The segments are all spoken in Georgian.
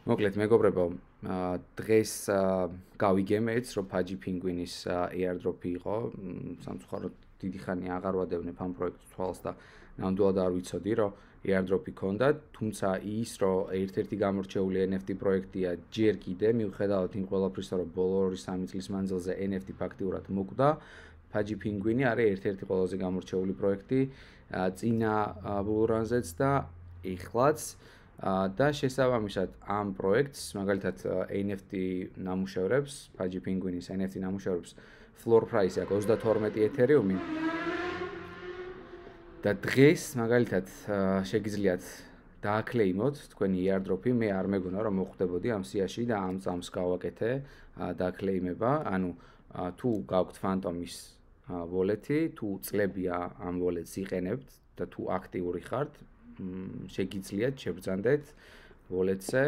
მოკლედ მეგობრებო, დღეს გავიგემეთ, რომ Pudgy Penguin-ის airdrop-ი იყო. სამწუხაროდ დიდი ხანი აღარ ვადევნებ ამ პროექტს თვალს და ნამდვილად არ ვიცოდი, რომ airdrop-ი ქონდა, თუმცა ის, რომ ერთ-ერთი გამორჩეული NFT პროექტია ჯერ კიდე, მიუხედავად იმ ყველაფრისა, რომ ბოლო 2-3 წლის მანძილზე NFT ფაქტიურად მოკვდა, Pudgy Penguin-ი არის ერთ-ერთი ყველაზე გამორჩეული პროექტი წინა ბულრანზეც და ეხლაც და შესაბამისად ამ პროექტს, მაგალითად NFT ნამუშევრებს, Pudgy Penguin-ის NFT ნამუშევრებს floor price-ი აქვს 32 ეთერიუმი. და დღეს მაგალითად შეგიძლიათ დააკლეიმოთ თქვენი airdrop-ი, მე არ მეგონა რომ მოხვდებოდი ამ სიაში და ამ წამს გავაკეთე დააკლეიმება, ანუ თუ გაქვთ Phantom-ის wallet-ი, თუ წლებია ამ wallet-ს იყენებთ და თუ აქტიური ხართ, შეგიძლიათ შებრძანდეთ wallet-ზე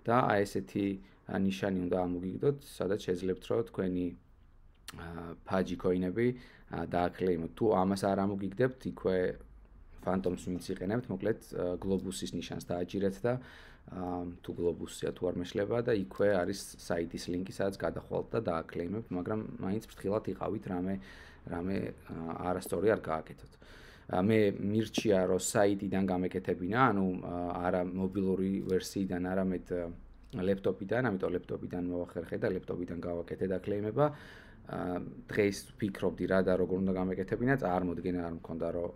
და აი ესეთი ნიშანი უნდა ამოგიგდოთ, სადაც შეძლებთ რომ თქვენი Pudgy coin-ები დააკლეიმოთ. თუ ამას არ ამოგიგდებთ, იქვე Phantom-ს ვინც იყენებთ, მოკლედ Globus-ის ნიშანს დააჭირეთ და თუ Globus-ია თუ არ მეშლება და იქვე არის საიტის ლინკი, სადაც გადახვალთ და დააკლეიმებთ, მაგრამ მაინც ფრთხილად იყავით, რამე არასწორი არ გააკეთოთ. მე მირჩია რომ საიტიდან გამეკეთებინა, ანუ არა მობილური ვერსიიდან, არამედ ლეპტოპიდან, ამიტომ ლეპტოპიდან მოვახერხე და ლეპტოპიდან გავაკეთე დაკლეიმება. დღეს ვფიქრობდი რა და როგორ უნდა გამეკეთებინა, წარმოდგენა არ მქონდა რომ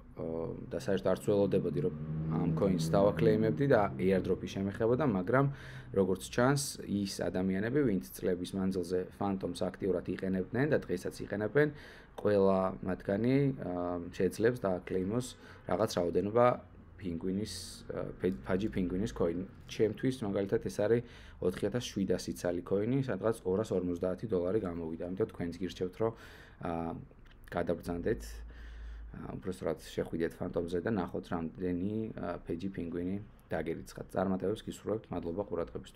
და საერთოდ არც ველოდებოდი რომ ამ coins დავაკლეიმებდი და airdrop-ი შემეხებოდა, მაგრამ როგორც ჩანს, ის ადამიანები, ვინც წლების მანძილზე Phantom-ს აქტიურად იყენებდნენ და დღესაც იყენებენ, ყველა მათგანი შეძლებს დააკლეიმოს რაღაც რაოდენობა Pudgy Penguin-ის coin. ჩემთვის მაგალითად ეს არის 4700 ცალი coin-ი, სადღაც $250 გამოვიდა. ამიტომ თქვენც გირჩევთ, რომ გადაბრძანდეთ, უბრალოდ შეხვიდეთ Phantom-ზე და ნახოთ რამდენი Pudgy Penguin-ი დაგერიცხათ. წარმატებებს გისურვებთ. მადლობა ყურადღებისთვის.